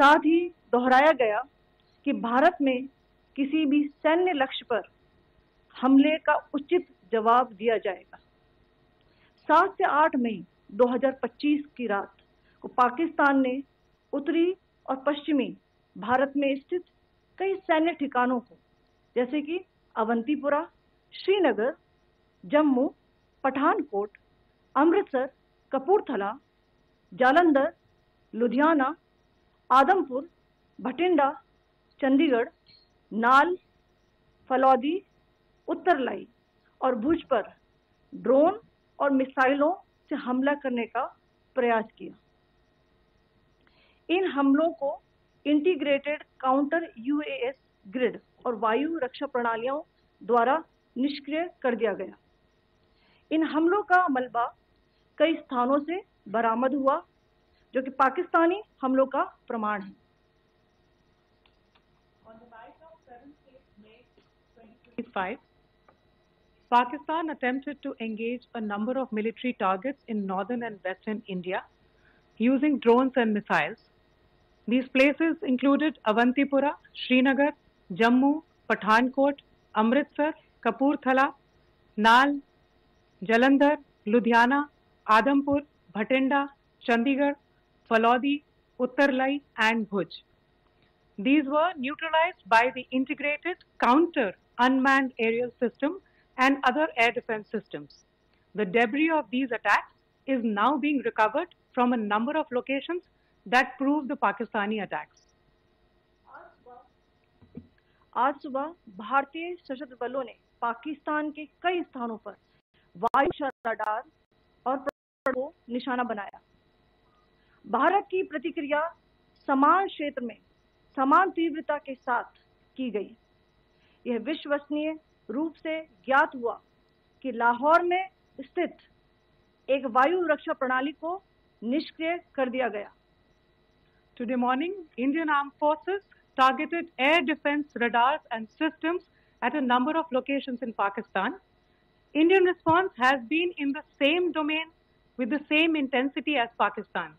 साथ ही दोहराया गया कि भारत में किसी भी सैन्य लक्ष्य पर हमले का उचित जवाब दिया जाएगा। 7 से 8 मई 2025 की रात को पाकिस्तान ने उत्तरी और पश्चिमी भारत में स्थित कई सैन्य ठिकानों को, जैसे कि अवंतीपुरा, श्रीनगर, जम्मू, पठानकोट, अमृतसर, कपूरथला, जालंधर, लुधियाना, आदमपुर, भटिंडा, चंडीगढ़, नाल, फलौदी, उत्तरलाई और भुज पर ड्रोन और मिसाइलों से हमला करने का प्रयास किया। इन हमलों को इंटीग्रेटेड काउंटर यूएस ग्रिड और वायु रक्षा प्रणालियों द्वारा निष्क्रिय कर दिया गया। इन हमलों का मलबा कई स्थानों से बरामद हुआ, जो कि पाकिस्तानी हमलों का प्रमाण है। On the night of 7th May 2025, Pakistan attempted to engage a number of military targets in northern and western India using drones and missiles. These places included Avantipura, Srinagar, Jammu, Pathankot, Amritsar, Kapurthala, Nal, Jalandhar, Ludhiana, Adampur, Bhatinda, Chandigarh, Falodi, Uttarlai and Bhuj. These were neutralized by the integrated counter unmanned aerial system and other air defense systems. The debris of these attacks is now being recovered from a number of locations that prove the Pakistani attacks. आज सुबह भारतीय सशस्त्र बलों ने पाकिस्तान के कई स्थानों पर वायु रडार और को निशाना बनाया। भारत की प्रतिक्रिया समान क्षेत्र में समान तीव्रता के साथ की गई। यह विश्वसनीय रूप से ज्ञात हुआ कि लाहौर में स्थित एक वायु रक्षा प्रणाली को निष्क्रिय कर दिया गया। Today morning, Indian Armed Forces targeted air defense radars and systems at a number of locations in Pakistan. Indian response has been in the same domain with the same intensity as Pakistan.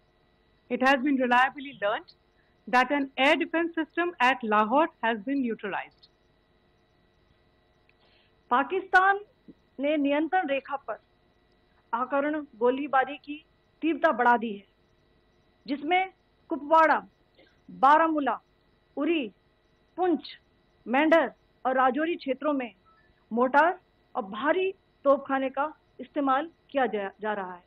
It has been reliably learned that an air defense system at Lahore has been neutralized. Pakistan ने नियंत्रण रेखा पर आकरण गोलीबारी की तीव्रता बढ़ा दी है, जिसमें कुपवाड़ा, बारामूला, उरी, पुंछ, मेंढर और राजौरी क्षेत्रों में मोर्टार और भारी तोपखाने का इस्तेमाल किया जा रहा है।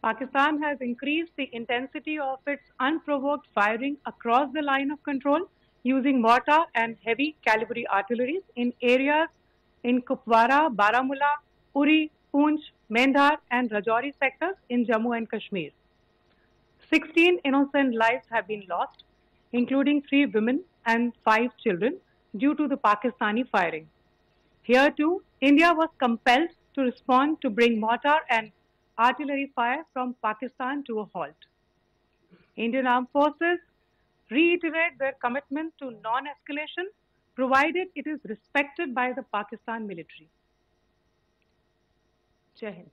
Pakistan has increased the intensity of its unprovoked firing across the line of control using mortar and heavy calibre artilleries in areas in Kupwara, Baramulla, Uri, Poonch, Mendhar and Rajouri sectors in Jammu and Kashmir. 16 innocent lives have been lost, including 3 women and 5 children, due to the Pakistani firing. Here too, India was compelled to respond to bring mortar and artillery fire from Pakistan to a halt. Indian Armed Forces reiterate their commitment to non-escalation, provided it is respected by the Pakistan military. Jai Hind.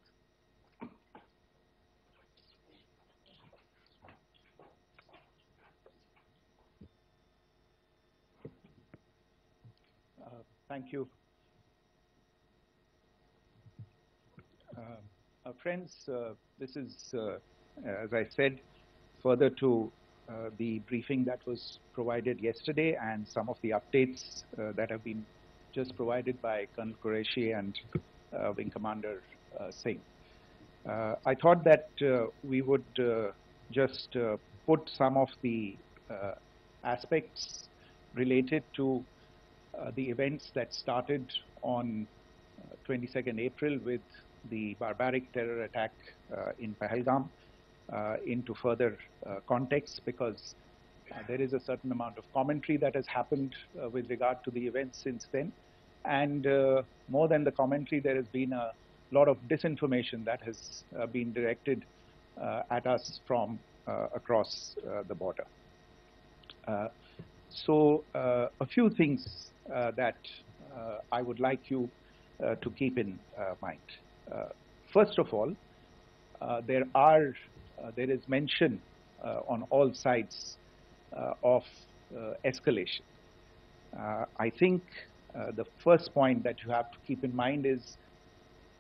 Thank you. Friends, this is, as I said, further to the briefing that was provided yesterday and some of the updates that have been just provided by Colonel Qureshi and Wing Commander Singh. I thought that we would just put some of the aspects related to the events that started on 22nd April with the barbaric terror attack in Pahalgam into further context, because there is a certain amount of commentary that has happened with regard to the events since then, and more than the commentary, there has been a lot of disinformation that has been directed at us from across the border. So a few things that I would like you to keep in mind. First of all, there is mention on all sides of escalation. I think the first point that you have to keep in mind is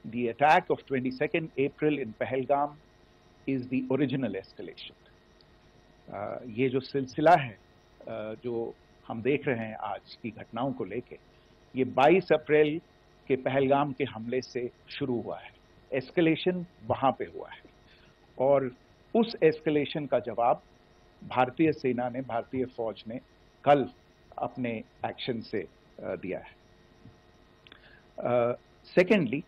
the attack of 22nd April in Pahalgam is the original escalation. ये जो सिलसिला है जो हम देख रहे हैं आज की घटनाओं को लेके, ये 22 अप्रैल के पहलगाम के हमले से शुरू हुआ है. एस्केलेशन वहां पे हुआ है और उस एस्केलेशन का जवाब भारतीय सेना ने, भारतीय फौज ने कल अपने एक्शन से दिया है. Secondly,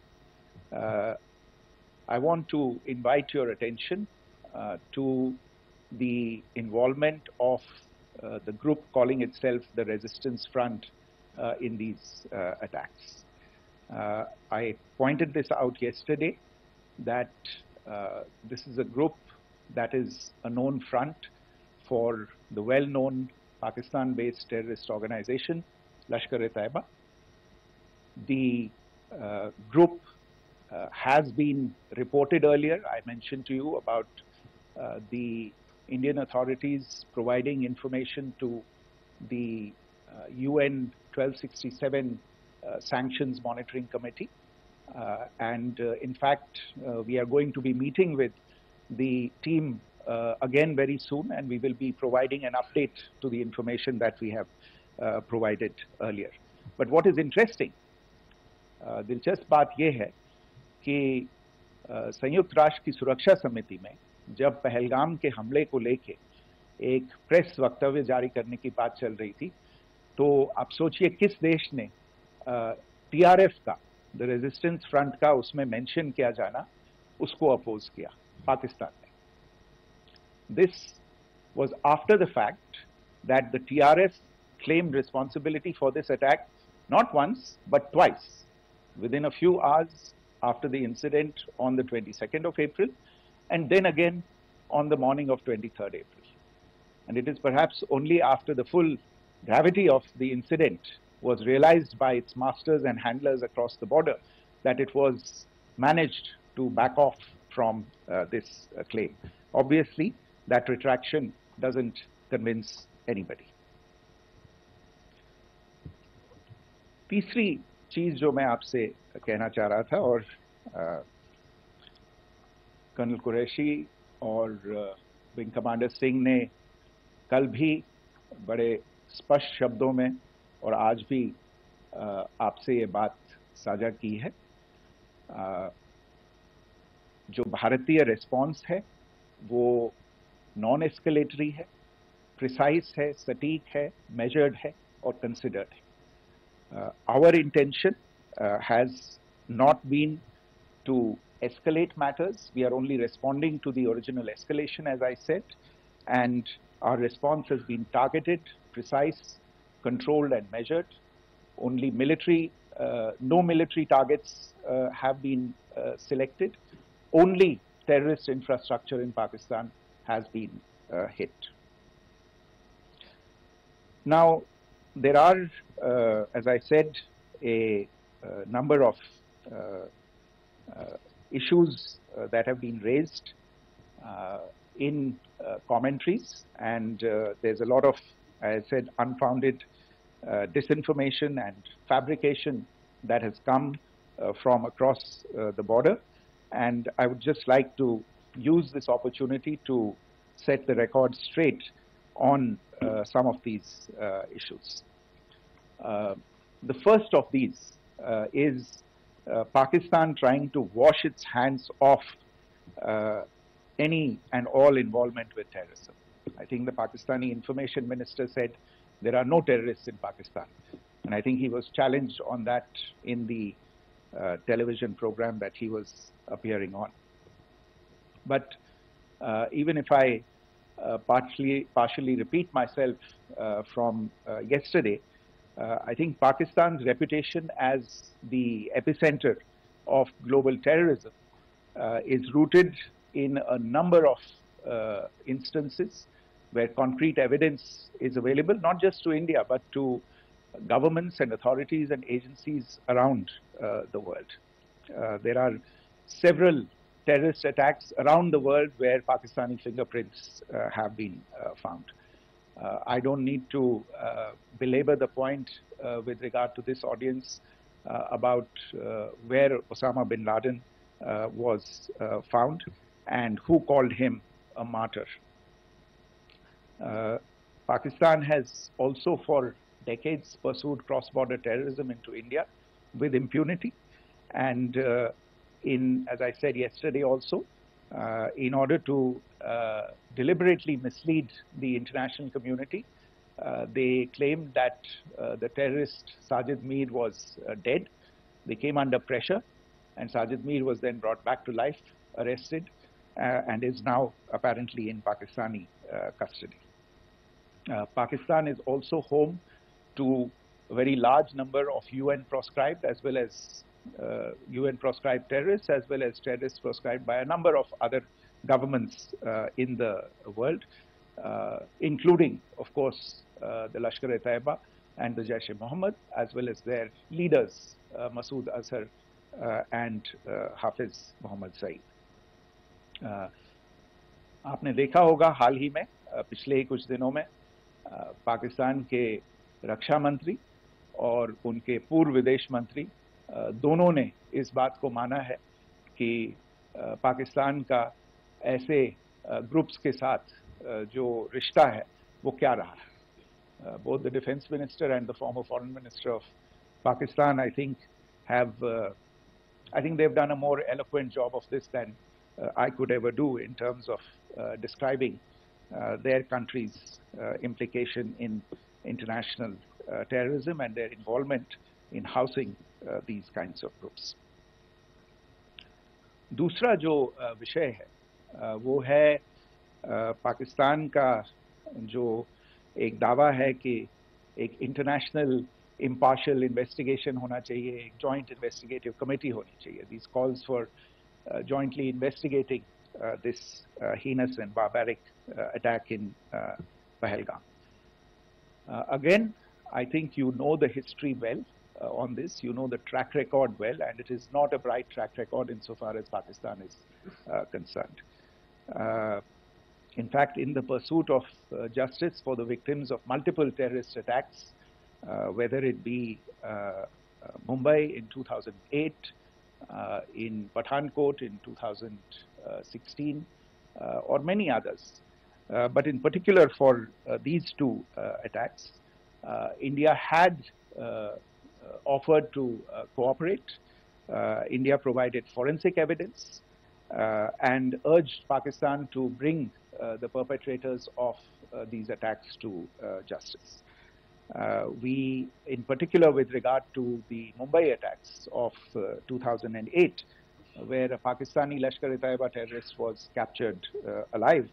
I want to invite your attention to the involvement of the group calling itself the Resistance Front in these attacks. I pointed this out yesterday that this is a group that is a known front for the well-known Pakistan-based terrorist organization, Lashkar-e-Taiba. The group has been reported earlier. I mentioned to you about the Indian authorities providing information to the UN 1267 Sanctions Monitoring Committee. In fact, we are going to be meeting with the team again very soon, and we will be providing an update to the information that we have provided earlier. But what is interesting, दिलचस्प बात यह है कि संयुक्त राष्ट्र की सुरक्षा समिति में जब पहलगाम के हमले को लेके एक प्रेस वक्तव्य जारी करने की बात चल रही थी, तो आप सोचिए किस देश ने टीआरएफ का, द रेजिस्टेंस फ्रंट का उसमें मेंशन किया जाना, उसको अपोज किया, पाकिस्तान ने. This was after the fact that the TRF claimed responsibility for this attack not once but twice, within a few hours after the incident on the 22nd of April, and then again on the morning of 23rd April. And it is perhaps only after the full gravity of the incident was realized by its masters and handlers across the border that it was managed to back off from this claim. Obviously, that retraction doesn't convince anybody. तीसरी चीज जो मैं आपसे कहना चाह रहा था, और कर्नल कुरैशी और विंग कमांडर सिंह ने कल भी बड़े स्पष्ट शब्दों में और आज भी आपसे ये बात साझा की है. जो भारतीय रिस्पॉन्स है वो नॉन एस्केलेटरी है, प्रिसाइज है, सटीक है, मेजर्ड है और कंसिडर्ड है. Our intention has not been to escalate matters. We are only responding to the original escalation, as I said, and our response has been targeted, precise, controlled and measured. Only no military targets have been selected. Only terrorist infrastructure in Pakistan has been hit. Now, there are, as I said, a number of issues that have been raised in commentaries, and there's a lot of, as I said, unfounded disinformation and fabrication that has come from across the border. And I would just like to use this opportunity to set the record straight on some of these issues. The first of these is Pakistan trying to wash its hands off any and all involvement with terrorism. I think the Pakistani information minister said there are no terrorists in Pakistan, and I think he was challenged on that in the television program that he was appearing on. But even if I partially repeat myself from yesterday, I think Pakistan's reputation as the epicenter of global terrorism is rooted in a number of instances where concrete evidence is available, not just to India, but to governments and authorities and agencies around the world. There are several terrorist attacks around the world where Pakistani fingerprints have been found. I don't need to belabor the point with regard to this audience about where Osama bin Laden was found and who called him a martyr. Pakistan has also for decades pursued cross-border terrorism into India with impunity, and as I said yesterday also, in order to deliberately mislead the international community, they claimed that the terrorist Sajid Mir was dead. They came under pressure, and Sajid Mir was then brought back to life, arrested, and is now apparently in Pakistani custody. Pakistan is also home to a very large number of UN proscribed as well as UN proscribed terrorists, as well as terrorists proscribed by a number of other governments in the world, including, of course, the Lashkar-e-Taiba and the Jaish-e-Mohammed, as well as their leaders, Masood Azhar and Hafiz Mohammed Saeed. आपने देखा होगा हाल ही में पिछले ही कुछ दिनों में पाकिस्तान के रक्षा मंत्री और उनके पूर्व विदेश मंत्री दोनों ने इस बात को माना है कि पाकिस्तान का ऐसे ग्रुप्स के साथ जो रिश्ता है वो क्या रहा है. Both the defense minister and the former foreign minister of Pakistan, I think they've done a more eloquent job of this than I could ever do in terms of describing their country's implication in international terrorism and their involvement in housing these kinds of groups. दूसरा जो विषय है वो है पाकिस्तान का जो एक दावा है कि एक इंटरनेशनल impartial investigation होना चाहिए, एक joint investigative committee होनी चाहिए. These calls for jointly investigating this heinous and barbaric attack in Pahalgam. Again, I think you know the history well on this. You know the track record well, and it is not a bright track record insofar as Pakistan is concerned. In fact, in the pursuit of justice for the victims of multiple terrorist attacks, whether it be Mumbai in 2008, in Pathankot in 2016, or many others, but in particular for these two attacks, India had offered to cooperate. India provided forensic evidence and urged Pakistan to bring the perpetrators of these attacks to justice. We, in particular with regard to the Mumbai attacks of 2008, where a Pakistani Lashkar-e-Taiba terrorist was captured alive,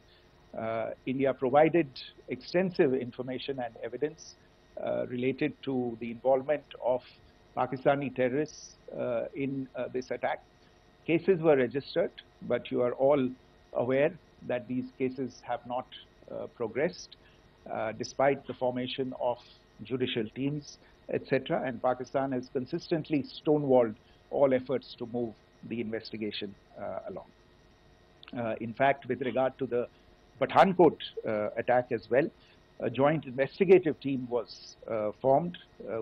India provided extensive information and evidence related to the involvement of Pakistani terrorists in this attack. Cases were registered, but you are all aware that these cases have not progressed despite the formation of judicial teams, etc. And Pakistan has consistently stonewalled all efforts to move the investigation along. In fact, with regard to the Pathankot attack as well, a joint investigative team was formed.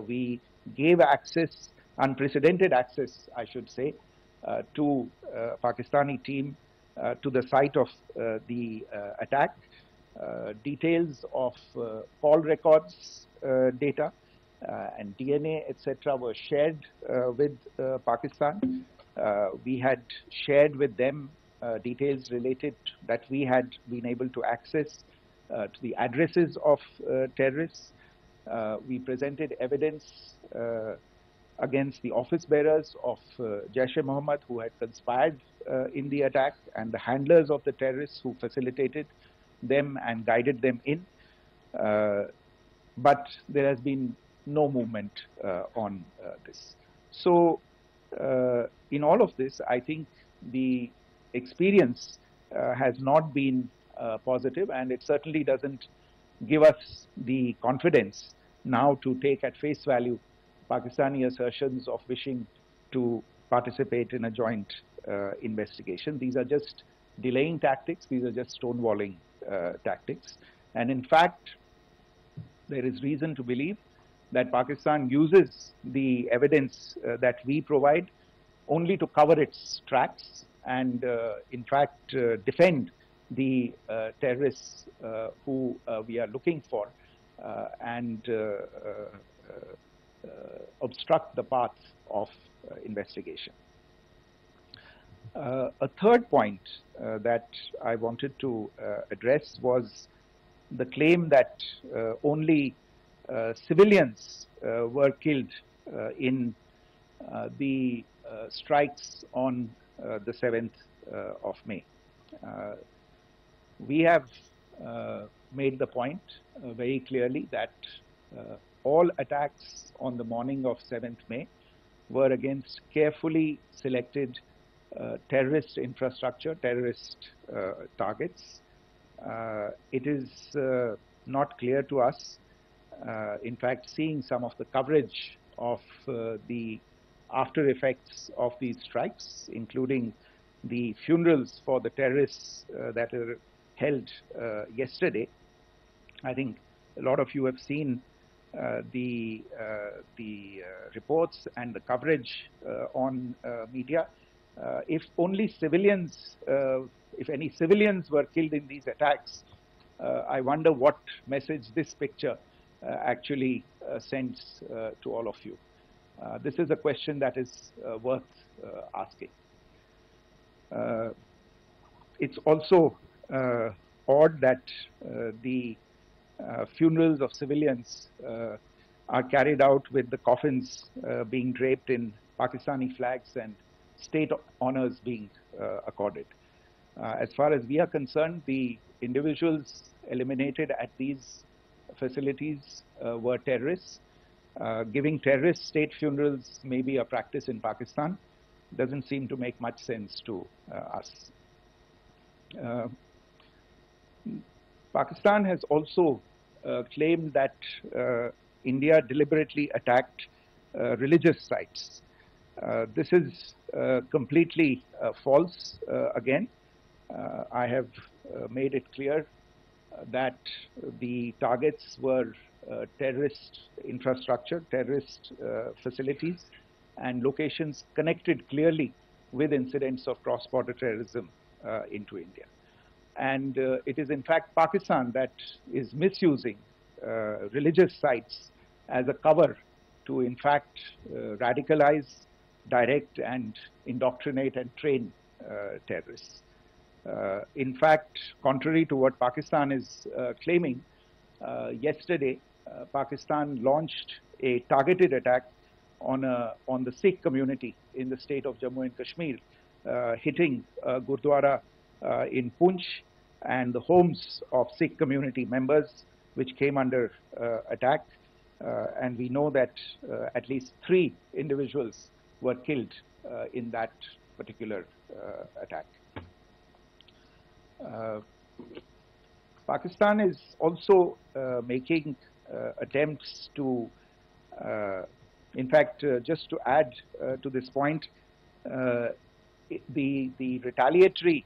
We gave access, unprecedented access, I should say, to Pakistani team to the site of the attack. Details of call records data and DNA, etc., were shared with Pakistan. We had shared with them details related that we had been able to access to the addresses of terrorists. We presented evidence against the office bearers of Jaish-e-Mohammed who had conspired in the attack, and the handlers of the terrorists who facilitated them and guided them in. But there has been no movement on this. So in all of this, I think the experience has not been positive, and it certainly doesn't give us the confidence now to take at face value Pakistani assertions of wishing to participate in a joint investigation. These are just delaying tactics. These are just stonewalling tactics. And in fact, there is reason to believe that Pakistan uses the evidence that we provide only to cover its tracks and, in fact, defend the terrorists who we are looking for and obstruct the path of investigation. A third point that I wanted to address was the claim that only civilians were killed in the strikes on the 7th of May. We have made the point very clearly that all attacks on the morning of 7th May were against carefully selected terrorist infrastructure, terrorist targets. It is not clear to us, in fact, seeing some of the coverage of the after effects of these strikes, including the funerals for the terrorists that were held yesterday. I think a lot of you have seen the reports and the coverage on media. If only civilians, if any civilians were killed in these attacks, I wonder what message this picture actually sends to all of you. This is a question that is worth asking. It's also odd that the funerals of civilians are carried out with the coffins being draped in Pakistani flags and state honors being accorded. As far as we are concerned, the individuals eliminated at these facilities were terrorists. Giving terrorist state funerals may be a practice in Pakistan. Doesn't seem to make much sense to us. Pakistan has also claimed that India deliberately attacked religious sites. This is completely false again. I have made it clear that the targets were terrorist infrastructure, terrorist facilities, and locations connected clearly with incidents of cross-border terrorism into India. And it is in fact Pakistan that is misusing religious sites as a cover to in fact radicalize, direct and indoctrinate and train terrorists. In fact, contrary to what Pakistan is claiming, yesterday Pakistan launched a targeted attack on the Sikh community in the state of Jammu and Kashmir, hitting Gurdwara in Poonch and the homes of Sikh community members, which came under attack. And we know that at least 3 individuals were killed in that particular attack. Pakistan is also making attempts to, in fact, just to add to this point, the retaliatory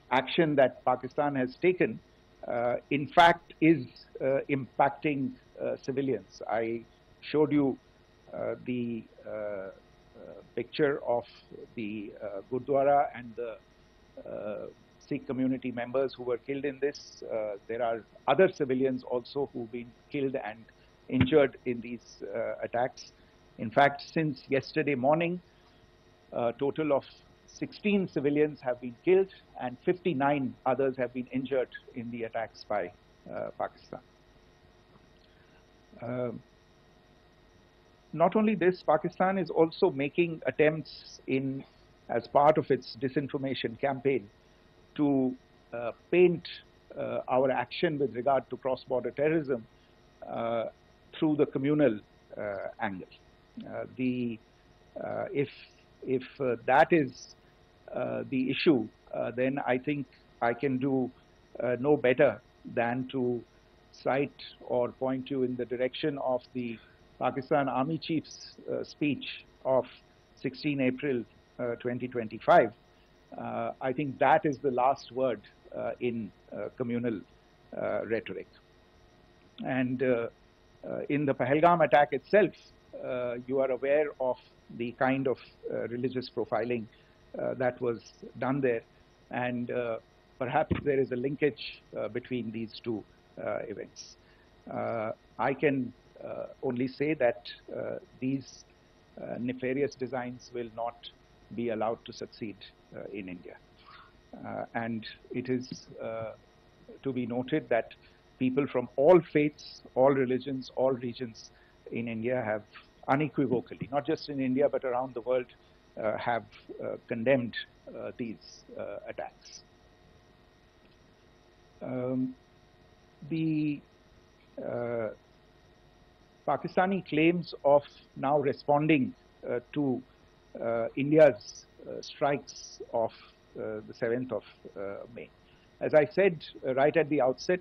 action that Pakistan has taken, in fact, is impacting civilians. I showed you the picture of the Gurdwara and the Sikh community members who were killed in this. There are other civilians also who've been killed and injured in these attacks. In fact, since yesterday morning, a total of 16 civilians have been killed and 59 others have been injured in the attacks by Pakistan. Not only this, Pakistan is also making attempts as part of its disinformation campaign to paint our action with regard to cross-border terrorism through the communal angle. If that is the issue, then I think I can do no better than to cite or point you in the direction of the Pakistan Army Chief's speech of 16 April 2025, I think that is the last word in communal rhetoric. And in the Pahalgam attack itself, you are aware of the kind of religious profiling that was done there, and perhaps there is a linkage between these two events. I can only say that these nefarious designs will not be allowed to succeed in India. And it is to be noted that people from all faiths, all religions, all regions in India have unequivocally, not just in India but around the world, have condemned these attacks. The Pakistani claims of now responding to India's strikes of the 7th of May. As I said right at the outset,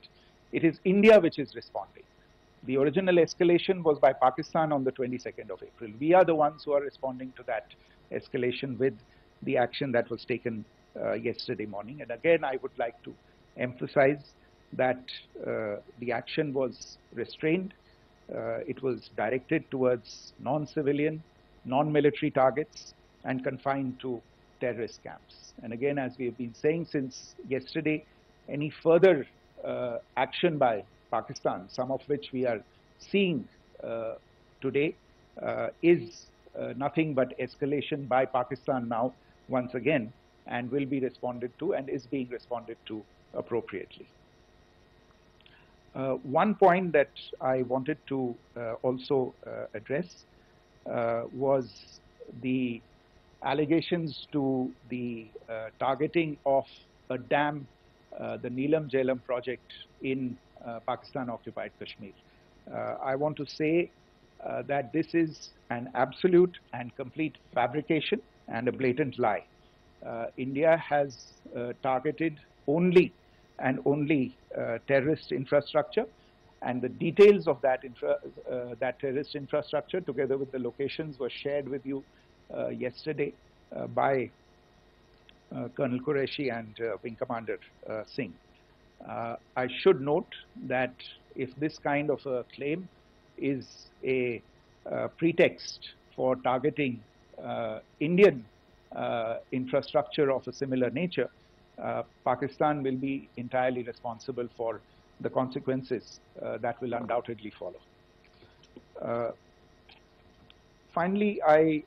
it is India which is responding. The original escalation was by Pakistan on the 22nd of April. We are the ones who are responding to that escalation with the action that was taken yesterday morning. And again, I would like to emphasize that the action was restrained. It was directed towards non-civilian, non-military targets and confined to terrorist camps. And again, as we have been saying since yesterday, any further action by Pakistan, some of which we are seeing today, is nothing but escalation by Pakistan now once again, and will be responded to and is being responded to appropriately. One point that I wanted to also address was the allegations to the targeting of a dam, the Neelam Jhelum project in Pakistan-occupied Kashmir. I want to say that this is an absolute and complete fabrication and a blatant lie. India has targeted only and only terrorist infrastructure, and the details of that terrorist infrastructure, together with the locations, were shared with you yesterday by Colonel Qureshi and Wing Commander Singh. I should note that if this kind of a claim is a pretext for targeting Indian infrastructure of a similar nature, Pakistan will be entirely responsible for the consequences that will undoubtedly follow. Finally, I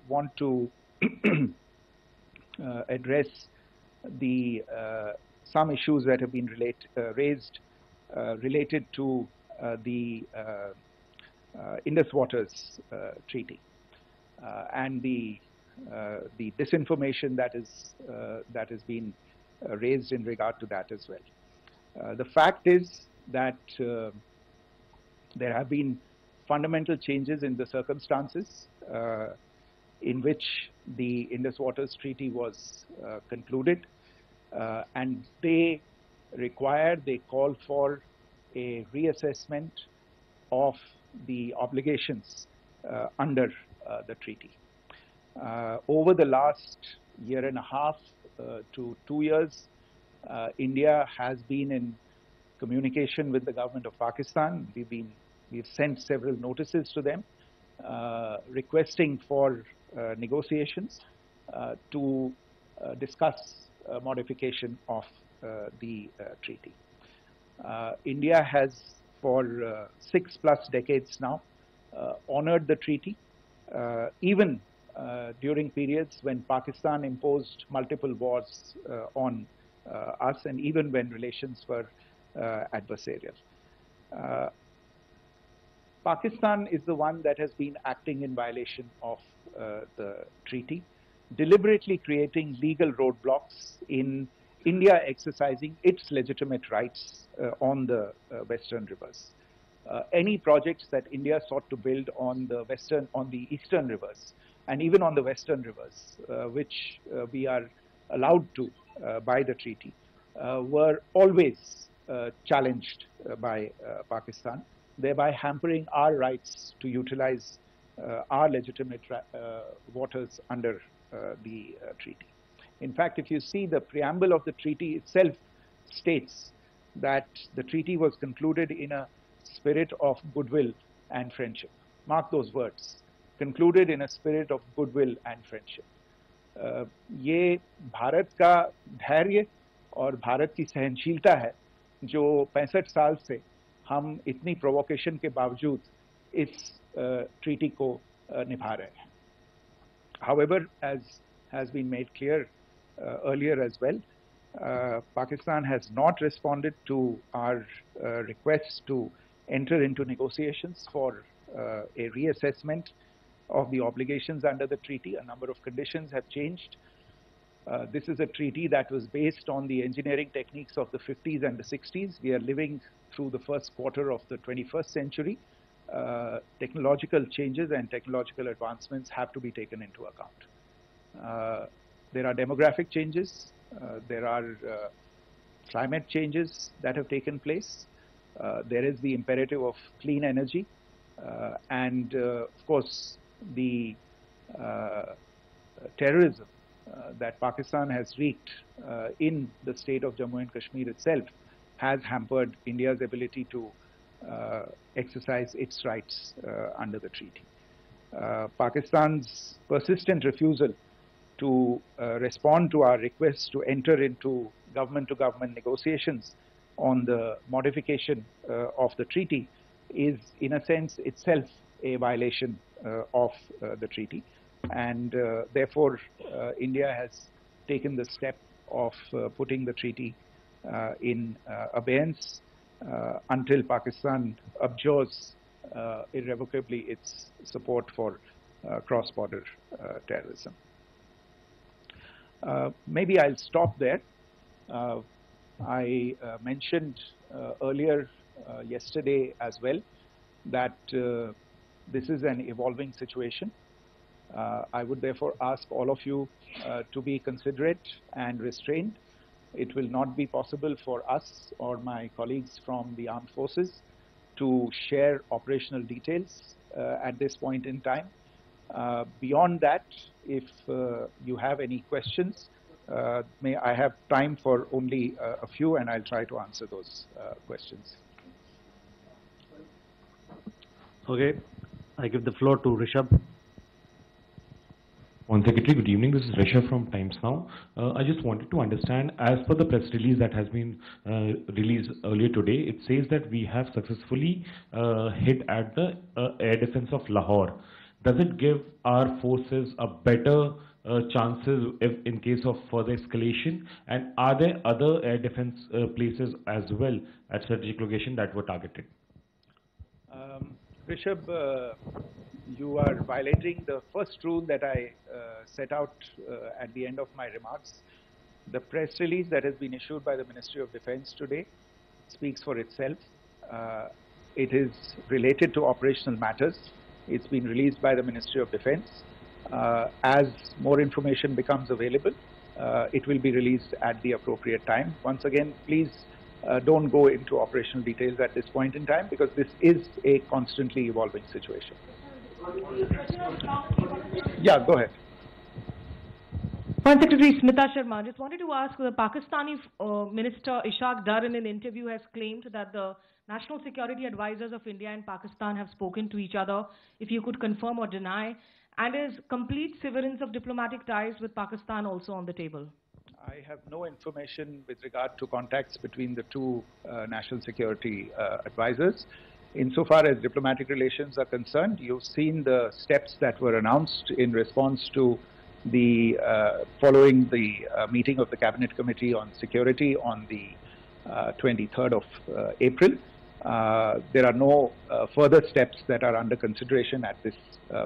want to address the some issues that have been raised related to the Indus Waters Treaty and the disinformation that has been raised in regard to that as well. The fact is that there have been fundamental changes in the circumstances in which the Indus Waters Treaty was concluded, and they call for a reassessment of the obligations under the treaty. Over the last year and a half to 2 years, India has been in communication with the government of Pakistan. We've sent several notices to them requesting for negotiations to discuss modification of the treaty. India has for 6+ decades now honored the treaty, even during periods when Pakistan imposed multiple wars on us, and even when relations were adversarial. Pakistan is the one that has been acting in violation of the treaty, deliberately creating legal roadblocks in India exercising its legitimate rights on the western rivers. Any projects that India sought to build on the eastern rivers, and even on the western rivers, which we are allowed to by the treaty, were always challenged by Pakistan, thereby hampering our rights to utilize our legitimate waters under the treaty. In fact, if you see the preamble of the treaty itself states that the treaty was concluded in a spirit of goodwill and friendship. Mark those words, concluded in a spirit of goodwill and friendship. ये भारत का धैर्य और भारत की सहनशीलता है जो 65 साल से हम इतनी प्रोवोकेशन के बावजूद इस ट्रीटी को निभा रहे हैं. However, as has been made clear earlier as well, Pakistan has not responded to our request to enter into negotiations for a reassessment of the obligations under the treaty. A number of conditions have changed. This is a treaty that was based on the engineering techniques of the 50s and the 60s. We are living through the first quarter of the 21st century. Technological changes and technological advancements have to be taken into account. There are demographic changes. There are climate changes that have taken place. There is the imperative of clean energy. And of course, the terrorism that Pakistan has wreaked in the state of Jammu and Kashmir itself has hampered India's ability to exercise its rights under the treaty. Pakistan's persistent refusal to respond to our request to enter into government-to-government negotiations on the modification of the treaty is, in a sense, itself a violation of the treaty. And therefore, India has taken the step of putting the treaty in abeyance until Pakistan abjures irrevocably its support for cross-border terrorism. Maybe I'll stop there. I mentioned earlier yesterday as well that this is an evolving situation. I would therefore ask all of you to be considerate and restrained. It will not be possible for us or my colleagues from the armed forces to share operational details at this point in time. Beyond that, if you have any questions, may I have time for only a few, and I'll try to answer those questions. Okay, I give the floor to Rishabh. One Secretary, good evening. This is Rishabh from Times Now. I just wanted to understand, as per the press release that has been released earlier today, it says that we have successfully hit at the air defense of Lahore. Does it give our forces a better chances if in case of further escalation? And are there other air defense places as well at strategic location that were targeted? Rishabh, you are violating the first rule that I set out at the end of my remarks. The press release that has been issued by the Ministry of Defense today speaks for itself. It is related to operational matters. It's been released by the Ministry of Defense. As more information becomes available, it will be released at the appropriate time. Once again, please don't go into operational details at this point in time, because this is a constantly evolving situation. Yeah, go ahead. Foreign Secretary Smita Sharma, just wanted to ask, the Pakistani Minister Ishaq Dar in an interview has claimed that the national security advisors of India and Pakistan have spoken to each other. If you could confirm or deny, and is complete severance of diplomatic ties with Pakistan also on the table? I have no information with regard to contacts between the two national security advisors. Insofar as diplomatic relations are concerned, you've seen the steps that were announced in response to the following the meeting of the Cabinet Committee on Security on the 23rd of April. There are no further steps that are under consideration at this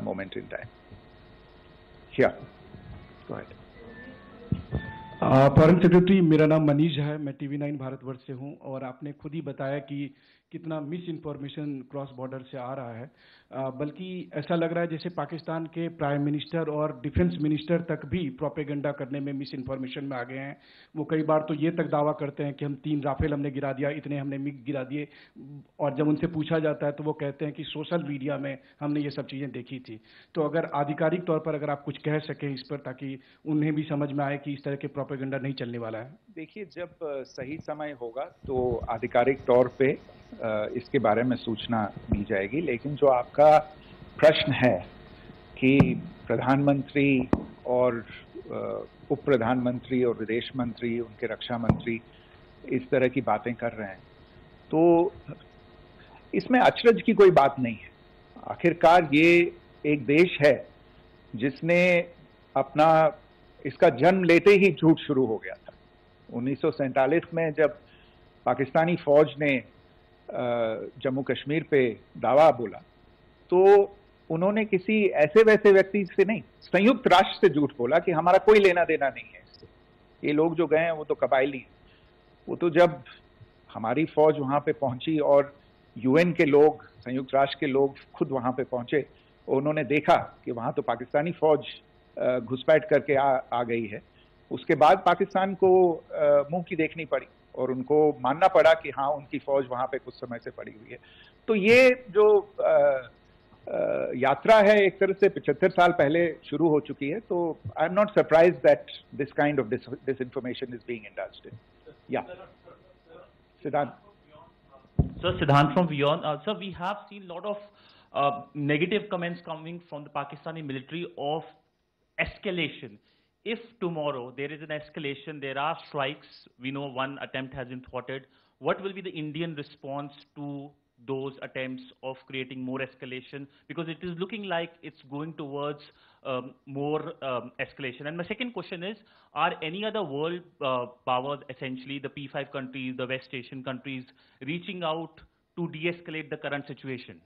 moment in time. Here, go ahead. Foreign secretary, मेरा नाम मनीष है, मैं TV9 Bharatvarsh से हूं और आपने खुद ही बताया कि कितना मिस इन्फॉर्मेशन क्रॉस बॉर्डर से आ रहा है। बल्कि ऐसा लग रहा है जैसे पाकिस्तान के प्राइम मिनिस्टर और डिफेंस मिनिस्टर तक भी प्रोपेगेंडा करने में मिस इन्फॉर्मेशन में आ गए हैं। वो कई बार तो ये तक दावा करते हैं कि हम 3 राफेल हमने गिरा दिया, इतने हमने मिग गिरा दिए, और जब उनसे पूछा जाता है तो वो कहते हैं कि सोशल मीडिया में हमने ये सब चीज़ें देखी थी। तो अगर आधिकारिक तौर पर अगर आप कुछ कह सकें इस पर, ताकि उन्हें भी समझ में आए कि इस तरह के प्रोपेगेंडा नहीं चलने वाला है। देखिए, जब सही समय होगा तो आधिकारिक तौर पे इसके बारे में सूचना दी जाएगी। लेकिन जो आपका प्रश्न है कि प्रधानमंत्री और उप प्रधानमंत्री और विदेश मंत्री, उनके रक्षा मंत्री इस तरह की बातें कर रहे हैं, तो इसमें अचरज की कोई बात नहीं है। आखिरकार ये एक देश है जिसने अपना इसका जन्म लेते ही झूठ शुरू हो गया था। 1947 में जब पाकिस्तानी फौज ने जम्मू कश्मीर पे दावा बोला, तो उन्होंने किसी ऐसे वैसे व्यक्ति से नहीं, संयुक्त राष्ट्र से झूठ बोला कि हमारा कोई लेना देना नहीं है इससे, ये लोग जो गए हैं वो तो कबायली हैं। वो तो जब हमारी फौज वहां पे पहुंची और UN के लोग, संयुक्त राष्ट्र के लोग खुद वहां पे पहुंचे, उन्होंने देखा कि वहां तो पाकिस्तानी फौज घुसपैठ करके आ गई है, उसके बाद पाकिस्तान को मुंह की देखनी पड़ी और उनको मानना पड़ा कि हाँ, उनकी फौज वहां पे कुछ समय से पड़ी हुई है। तो ये जो यात्रा है एक तरह से 75 साल पहले शुरू हो चुकी है। तो I am not surprise that this kind of disinformation is being indulged in. Yeah. Siddhant. Sir, Siddhant from Beyond. Sir, we have seen a lot of negative comments coming from the Pakistani military of escalation. If tomorrow there is an escalation, there are strikes, we know one attempt has been thwarted, what will be the Indian response to those attempts of creating more escalation? Because it is looking like it's going towards more escalation. And my second question is, are any other world powers, essentially the P5 countries, the West Asian countries, reaching out to de-escalate the current situation?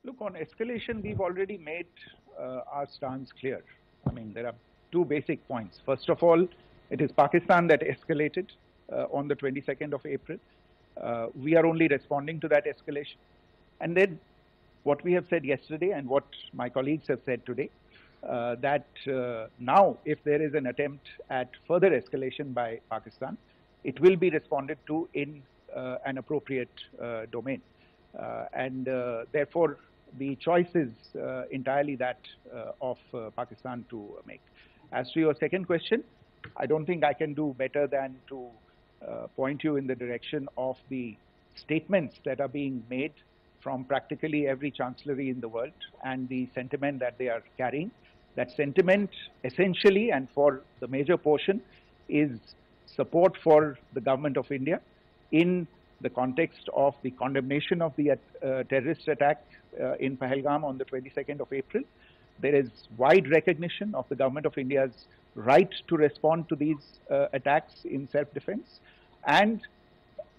Look, on escalation, we've already made our stance clear. I mean, there are 2 basic points. First of all, it is Pakistan that escalated on the 22nd of April. We are only responding to that escalation. And then what we have said yesterday and what my colleagues have said today, that now if there is an attempt at further escalation by Pakistan, it will be responded to in an appropriate domain. And therefore, the choice is entirely that of Pakistan to make. As to your second question, I don't think I can do better than to point you in the direction of the statements that are being made from practically every chancellery in the world and the sentiment that they are carrying. That sentiment essentially, and for the major portion, is support for the government of India in the context of the condemnation of the terrorist attack in Pahalgam on the 22nd of April. There is wide recognition of the government of India's right to respond to these attacks in self-defense, and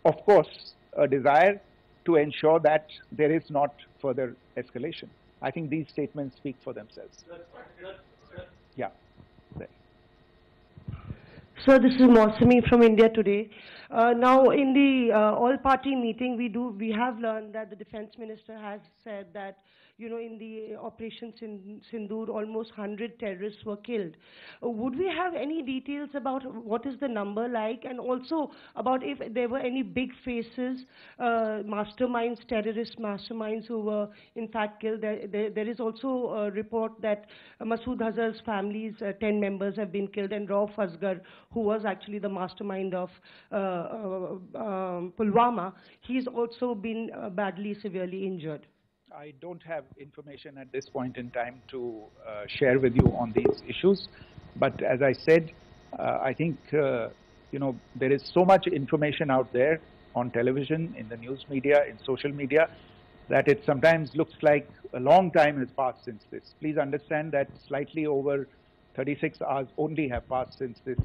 of course a desire to ensure that there is not further escalation. I think these statements speak for themselves. Yeah. So this is Mausami from India Today. Now in the all-party meeting, we have learned that the defense minister has said that, you know, in the operations in Sindoor, almost 100 terrorists were killed. Would we have any details about what is the number like, and also about if there were any big faces, masterminds, terrorist masterminds who were in fact killed? There is also a report that Masood Azhar's family's 10 members have been killed, and Rauf Asghar, who was actually the mastermind of Pulwama, he's also been badly, severely injured. I don't have information at this point in time to share with you on these issues. But as I said, I think, you know, there is so much information out there on television, in the news media, in social media, that it sometimes looks like a long time has passed since this. Please understand that slightly over 36 hours only have passed since this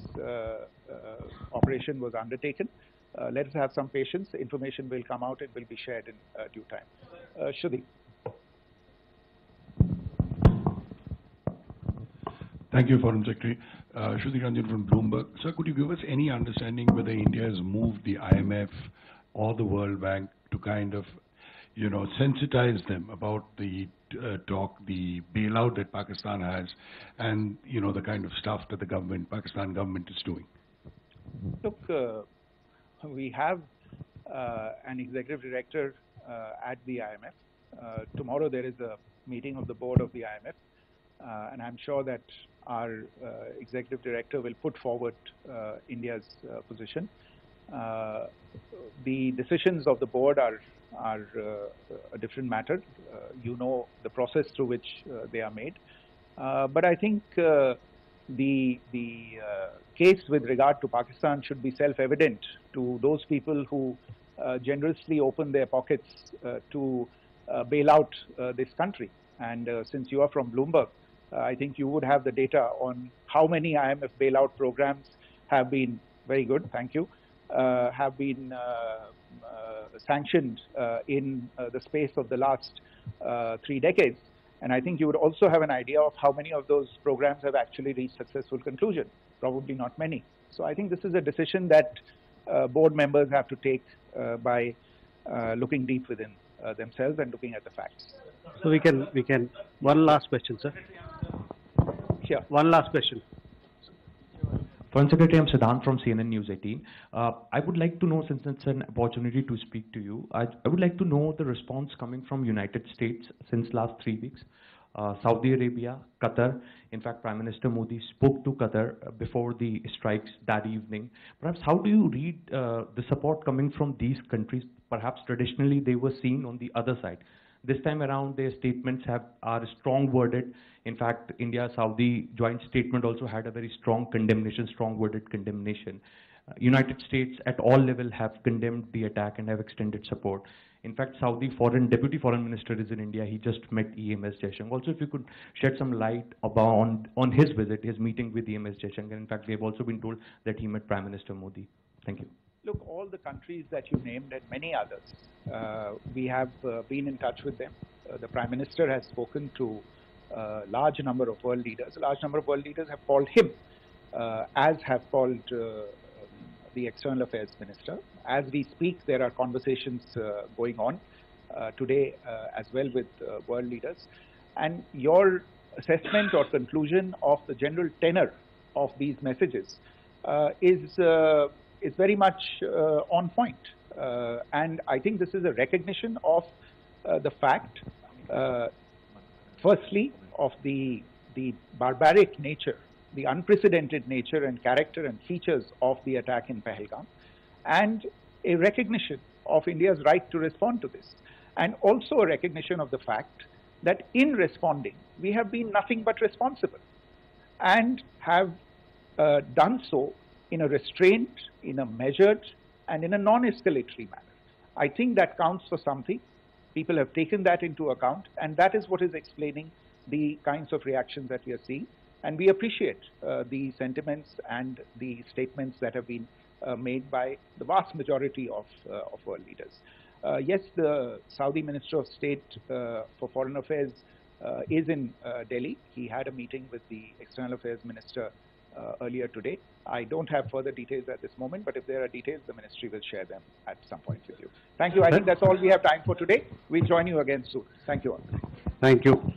operation was undertaken. Let us have some patience. Information will come out and will be shared in due time. Shruti. Thank you, Foreign Secretary. Shruti Ranjan from Bloomberg. Sir, could you give us any understanding whether India has moved the IMF or the World Bank to kind of, sensitize them about the the bailout that Pakistan has, and the kind of stuff that the Pakistan government is doing? Look, we have an executive director at the IMF. Tomorrow there is a meeting of the board of the IMF, and I'm sure that our executive director will put forward India's position. The decisions of the board are a different matter. You know the process through which they are made. But I think the case with regard to Pakistan should be self-evident to those people who generously open their pockets to bail out this country. And since you are from Bloomberg, I think you would have the data on how many IMF bailout programs have been, very good, thank you, have been sanctioned in the space of the last 3 decades. And I think you would also have an idea of how many of those programs have actually reached successful conclusion. Probably not many. So I think this is a decision that board members have to take by looking deep within themselves and looking at the facts. So we can, one last question, sir. Sure. One last question. Foreign Secretary, I'm Siddhant from CNN News 18. I would like to know, since it's an opportunity to speak to you, I would like to know the response coming from United States since last 3 weeks. Saudi Arabia, Qatar. In fact, Prime Minister Modi spoke to Qatar before the strikes that evening. Perhaps how do you read the support coming from these countries? Perhaps traditionally they were seen on the other side. This time around, their statements are strong worded. In fact, India-Saudi joint statement also had a very strong condemnation, strong worded condemnation. United States at all levels have condemned the attack and have extended support. In fact, Saudi Deputy Foreign Minister is in India. He just met EMS Jaishankar. Also, if you could shed some light on his visit, his meeting with EMS Jaishankar. In fact, we have also been told that he met Prime Minister Modi. Thank you. Look, all the countries that you named and many others, we have been in touch with them. The Prime Minister has spoken to a large number of world leaders. A large number of world leaders have called him, as have called the External Affairs Minister. As we speak, there are conversations going on today as well with world leaders. And your assessment or conclusion of the general tenor of these messages is very much on point. And I think this is a recognition of the fact, firstly, of the barbaric nature, the unprecedented nature and character and features of the attack in Pahalgam, and a recognition of India's right to respond to this, and also a recognition of the fact that in responding, we have been nothing but responsible and have done so in a restrained, in a measured, and in a non-escalatory manner. I think that counts for something. People have taken that into account, and that is what is explaining the kinds of reactions that we are seeing. And we appreciate the sentiments and the statements that have been made by the vast majority of world leaders. Yes, the Saudi Minister of State for Foreign Affairs is in Delhi. He had a meeting with the External Affairs Minister earlier today. I don't have further details at this moment, but if there are details, the ministry will share them at some point with you. Thank you. I think that's all we have time for today. We'll join you again soon. Thank you all. Thank you.